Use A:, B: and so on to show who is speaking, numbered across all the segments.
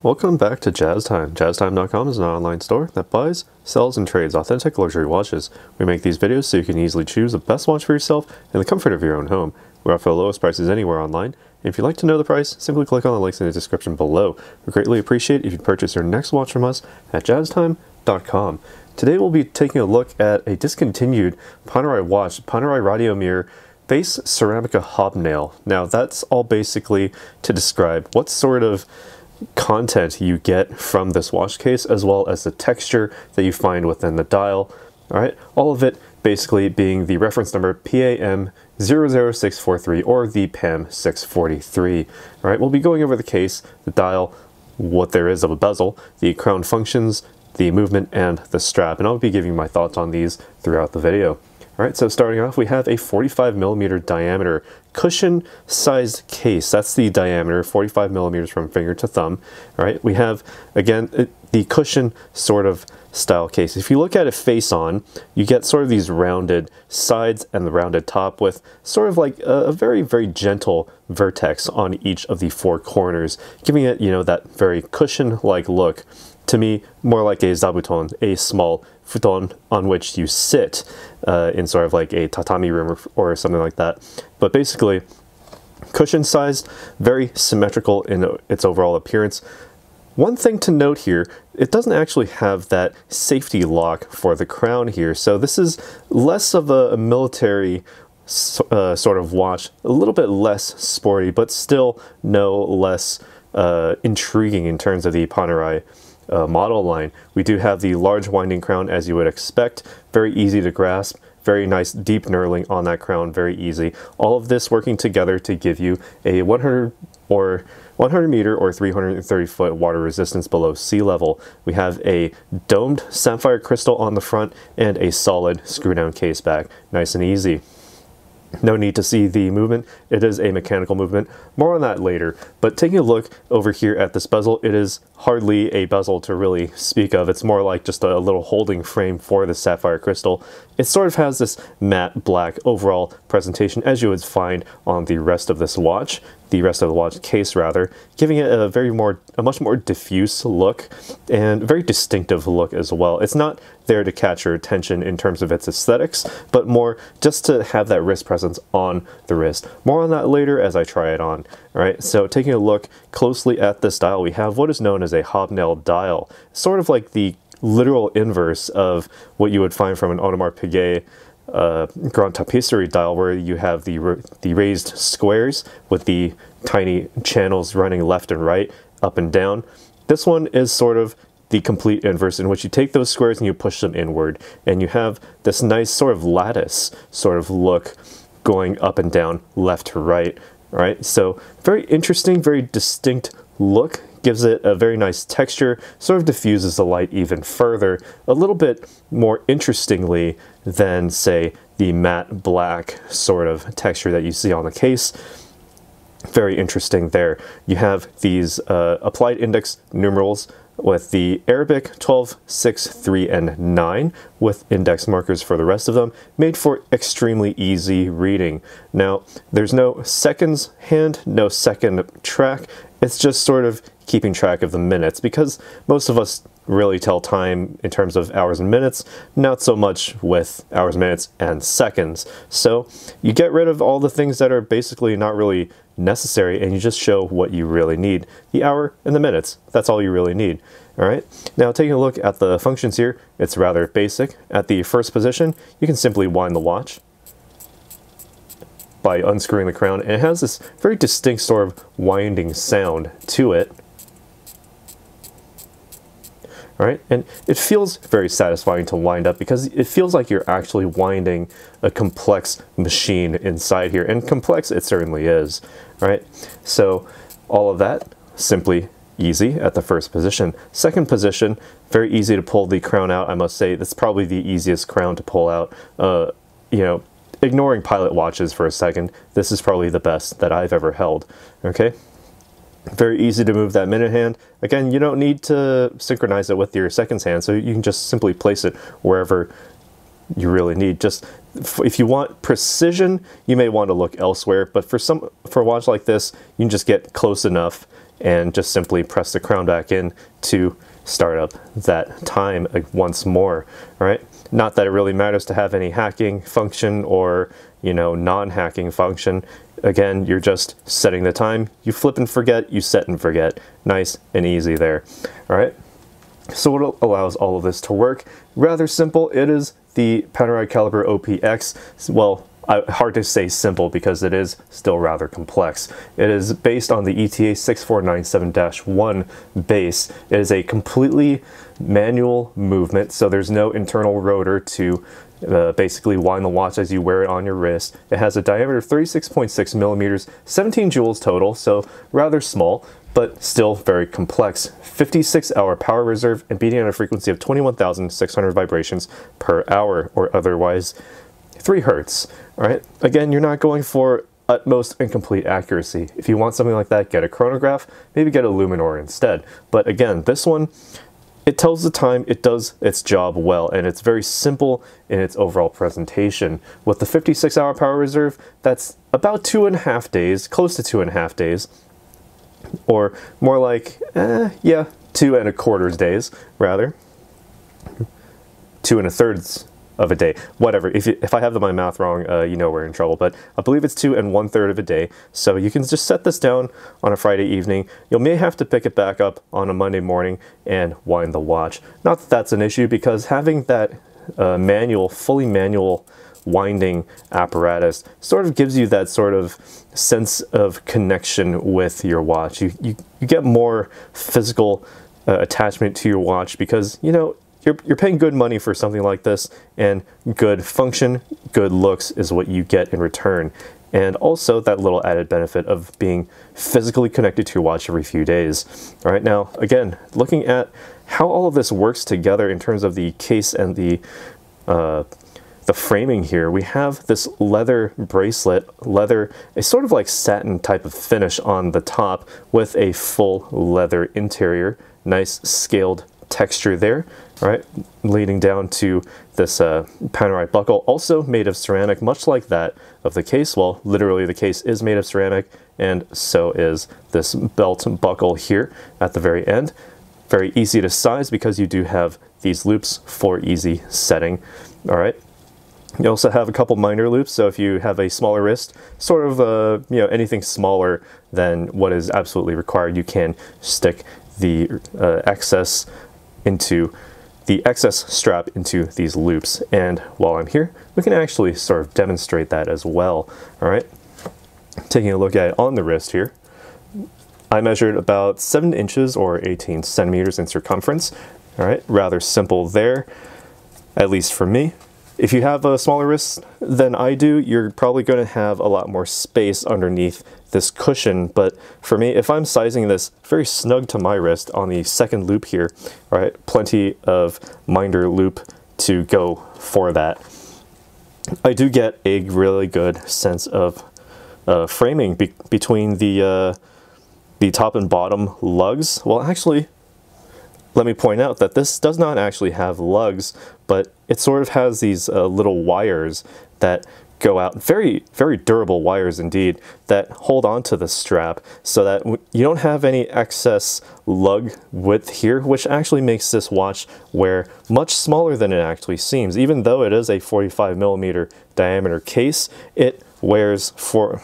A: Welcome back to Jazz Time. JazzTime.com is an online store that buys, sells, and trades authentic luxury watches. We make these videos so you can easily choose the best watch for yourself in the comfort of your own home. We offer the lowest prices anywhere online. And if you'd like to know the price, simply click on the links in the description below. We greatly appreciate if you purchase your next watch from us at JazzTime.com. Today we'll be taking a look at a discontinued Panerai watch, Panerai Radiomir Base Ceramica Hobnail. Now that's all basically to describe what sort of content you get from this watch case, as well as the texture that you find within the dial. Alright, all of it basically being the reference number PAM 00643 or the PAM 643. Alright, we'll be going over the case, the dial, what there is of a bezel, the crown functions, the movement, and the strap, and I'll be giving my thoughts on these throughout the video. Alright, so starting off, we have a 45mm diameter cushion-sized case. That's the diameter, 45mm from finger to thumb. Alright, we have, again, the cushion sort of style case. If you look at it face on, you get sort of these rounded sides and the rounded top with sort of like a very, very gentle vertex on each of the four corners, giving it, that very cushion-like look. To me, more like a zabuton, a small futon on which you sit in sort of like a tatami room or something like that. But basically, cushion sized, very symmetrical in its overall appearance. One thing to note here, it doesn't actually have that safety lock for the crown here, so this is less of a military sort of watch, a little bit less sporty, but still no less intriguing in terms of the Panerai model line. We do have the large winding crown, as you would expect, very easy to grasp, very nice deep knurling on that crown, very easy. All of this working together to give you a 100 meter or 330 foot water resistance below sea level. We have a domed sapphire crystal on the front and a solid screw down case back, nice and easy. No need to see the movement. It is a mechanical movement. More on that later. But taking a look over here at this bezel, it is hardly a bezel to really speak of. It's more like just a little holding frame for the sapphire crystal. It sort of has this matte black overall presentation, as you would find on the rest of this watch, the rest of the watch case rather, giving it a much more diffuse look and very distinctive look as well. It's not there to catch your attention in terms of its aesthetics, but more just to have that wrist presence on the wrist. More on that later as I try it on. Alright, so taking a look closely at this dial, we have what is known as a Hobneld Dial, sort of like the literal inverse of what you would find from an Audemars Piguet Grand Tapisserie dial, where you have the raised squares with the tiny channels running left and right, up and down. This one is sort of the complete inverse, in which you take those squares and you push them inward, and you have this nice sort of lattice sort of look going up and down, left to right. Right, so very interesting, very distinct look, gives it a very nice texture, sort of diffuses the light even further, a little bit more interestingly than, say, the matte black sort of texture that you see on the case. Very interesting there. You have these applied index numerals with the Arabic 12, 6, 3, and 9, with index markers for the rest of them, made for extremely easy reading. Now, there's no seconds hand, no second track. It's just sort of keeping track of the minutes, because most of us really tell time in terms of hours and minutes, not so much with hours, minutes, and seconds. So you get rid of all the things that are basically not really necessary, and you just show what you really need. The hour and the minutes, that's all you really need. Alright, now taking a look at the functions here, it's rather basic. At the first position, you can simply wind the watch by unscrewing the crown, and it has this very distinct sort of winding sound to it. Alright, and it feels very satisfying to wind up, because it feels like you're actually winding a complex machine inside here, and complex it certainly is. Alright, so all of that simply easy at the first position. Second position, very easy to pull the crown out. I must say that's probably the easiest crown to pull out. Ignoring pilot watches for a second, this is probably the best that I've ever held. Okay. Very easy to move that minute hand. Again, you don't need to synchronize it with your seconds hand, so you can just simply place it wherever you really need. Just if you want precision, you may want to look elsewhere, but for a watch like this, you can just get close enough and just simply press the crown back in to start up that time once more. All right, not that it really matters to have any hacking function or, you know, non-hacking function. Again, you're just setting the time. You flip and forget, you set and forget. Nice and easy there. All right, so what allows all of this to work? Rather simple. It is the Panerai Caliber Opx. Well, hard to say simple because it is still rather complex. It is based on the ETA 6497-1 base. It is a completely manual movement, so there's no internal rotor to basically wind the watch as you wear it on your wrist. It has a diameter of 36.6 millimeters, 17 joules total, so rather small, but still very complex. 56-hour power reserve and beating at a frequency of 21,600 vibrations per hour, or otherwise 3 Hertz. All right, again, you're not going for utmost and complete accuracy. If you want something like that, get a chronograph, maybe get a Luminor instead. But again, this one, it tells the time, it does its job well, and it's very simple in its overall presentation. With the 56-hour power reserve, that's about 2.5 days, close to 2.5 days, or more like, yeah, 2.25 days, rather. 2.33 of a day, whatever. If I have my math wrong, you know we're in trouble, but I believe it's 2.1/3 of a day. So you can just set this down on a Friday evening. You may have to pick it back up on a Monday morning and wind the watch. Not that that's an issue, because having that fully manual winding apparatus sort of gives you that sort of sense of connection with your watch. You get more physical attachment to your watch, because, you know, you're paying good money for something like this, and good function, good looks is what you get in return. And also that little added benefit of being physically connected to your watch every few days. All right, now, again, looking at how all of this works together in terms of the case and the framing here, we have this leather bracelet, a sort of like satin type of finish on the top with a full leather interior, nice scaled texture there, right, leading down to this Panerai buckle, also made of ceramic, much like that of the case. Well, literally the case is made of ceramic, and so is this belt buckle here at the very end. Very easy to size because you do have these loops for easy setting. All right. You also have a couple minor loops, so if you have a smaller wrist, sort of you know, anything smaller than what is absolutely required, you can stick the excess strap into these loops. And while I'm here, we can actually sort of demonstrate that as well. All right, taking a look at it on the wrist here, I measured about 7 inches or 18 centimeters in circumference. All right, rather simple there, at least for me. If you have a smaller wrist than I do, you're probably going to have a lot more space underneath this cushion. But for me, if I'm sizing this very snug to my wrist on the second loop here, all right, plenty of minor loop to go for that, I do get a really good sense of framing between the top and bottom lugs. Well, actually, let me point out that this does not actually have lugs, but it sort of has these little wires that go out, very, very durable wires indeed, that hold on to the strap so that you don't have any excess lug width here, which actually makes this watch wear much smaller than it actually seems. Even though it is a 45mm diameter case, it wears, for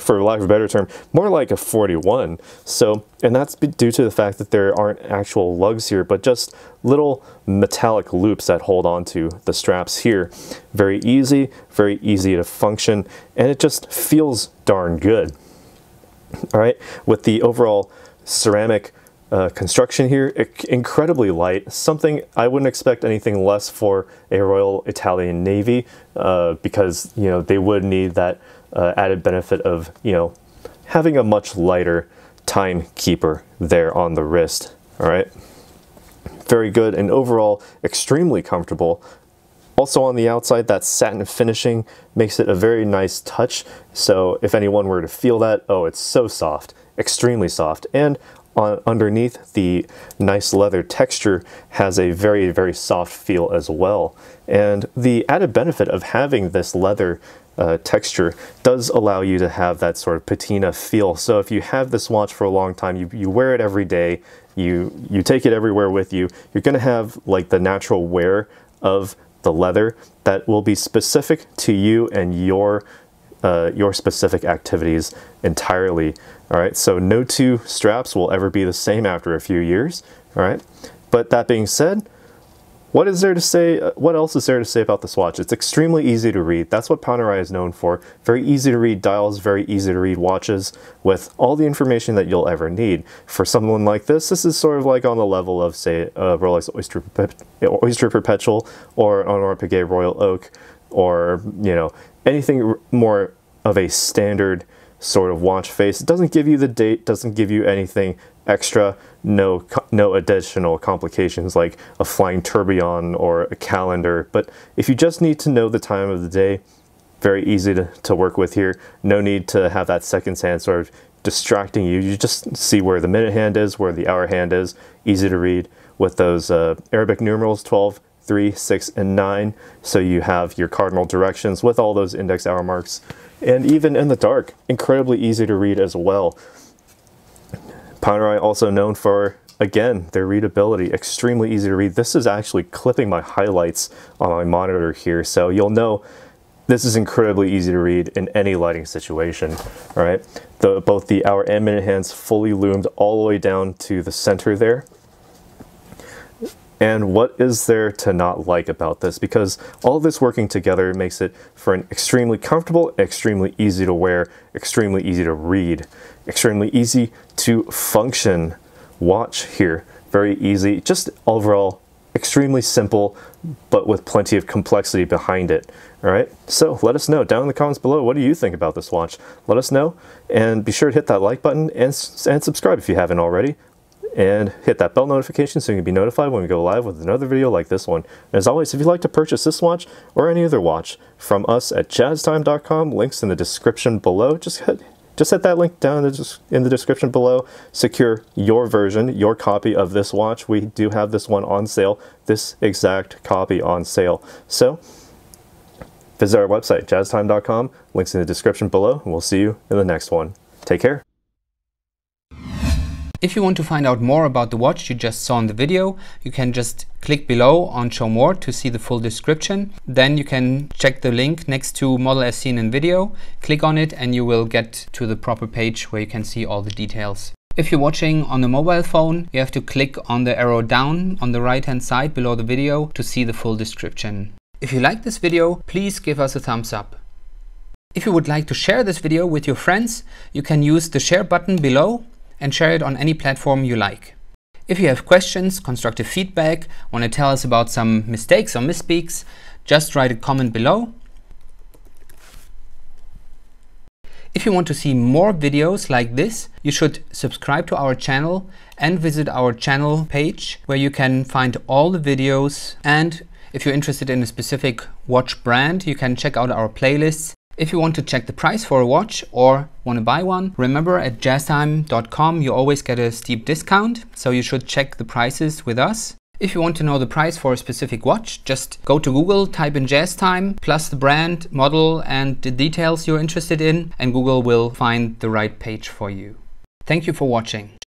A: lack of a better term, more like a 41. So, and that's due to the fact that there aren't actual lugs here, but just little metallic loops that hold on to the straps here. Very easy to function, and it just feels darn good. All right, with the overall ceramic construction here, incredibly light, something I wouldn't expect anything less for a Royal Italian Navy, because, you know, they would need that added benefit of, you know, having a much lighter timekeeper there on the wrist. All right, very good, and overall extremely comfortable. Also on the outside, that satin finishing makes it a very nice touch. So if anyone were to feel that, oh, it's so soft, extremely soft. And underneath, the nice leather texture has a very, very soft feel as well. And the added benefit of having this leather texture does allow you to have that sort of patina feel. So if you have this watch for a long time, you wear it every day, you take it everywhere with you, you're going to have like the natural wear of the leather that will be specific to you and your specific activities entirely. All right, so no two straps will ever be the same after a few years. All right, but that being said, what is there to say? What else is there to say about this watch? It's extremely easy to read. That's what Panerai is known for. Very easy to read dials, very easy to read watches with all the information that you'll ever need. For someone like this is sort of like on the level of, say, Rolex Oyster Perpetual or an Panerai Piguet Royal Oak, or, you know, anything more of a standard sort of watch face. It doesn't give you the date, doesn't give you anything extra, no additional complications like a flying tourbillon or a calendar. But if you just need to know the time of the day, very easy to work with here. No need to have that second hand sort of distracting you. You just see where the minute hand is, where the hour hand is. Easy to read with those Arabic numerals 12, 3, 6, and 9. So you have your cardinal directions with all those index hour marks. And even in the dark, incredibly easy to read as well. Panerai also known for, again, their readability, extremely easy to read. This is actually clipping my highlights on my monitor here, so you'll know this is incredibly easy to read in any lighting situation. All right, both the hour and minute hands fully loomed all the way down to the center there. And what is there to not like about this? Because all of this working together makes it for an extremely comfortable, extremely easy to wear, extremely easy to read, extremely easy to function watch here. Very easy, just overall extremely simple, but with plenty of complexity behind it. All right, so let us know down in the comments below, what do you think about this watch? Let us know, and be sure to hit that like button and subscribe if you haven't already. And hit that bell notification so you can be notified when we go live with another video like this one. And as always, if you'd like to purchase this watch or any other watch from us at jazztime.com, links in the description below. Just hit that link down in the description below. Secure your version, your copy of this watch. We do have this one on sale, this exact copy on sale. So visit our website, jazztime.com, links in the description below, and we'll see you in the next one. Take care.
B: If you want to find out more about the watch you just saw in the video, you can just click below on Show More to see the full description. Then you can check the link next to Model as seen in video, click on it, and you will get to the proper page where you can see all the details. If you're watching on a mobile phone, you have to click on the arrow down on the right hand side below the video to see the full description. If you like this video, please give us a thumbs up. If you would like to share this video with your friends, you can use the share button below and share it on any platform you like. If you have questions, constructive feedback, want to tell us about some mistakes or misspeaks, just write a comment below. If you want to see more videos like this, you should subscribe to our channel and visit our channel page where you can find all the videos. And if you're interested in a specific watch brand, you can check out our playlists. If you want to check the price for a watch or want to buy one, remember at jazztime.com you always get a steep discount, so you should check the prices with us. If you want to know the price for a specific watch, just go to Google, type in JazzTime, plus the brand, model and the details you're interested in, and Google will find the right page for you. Thank you for watching.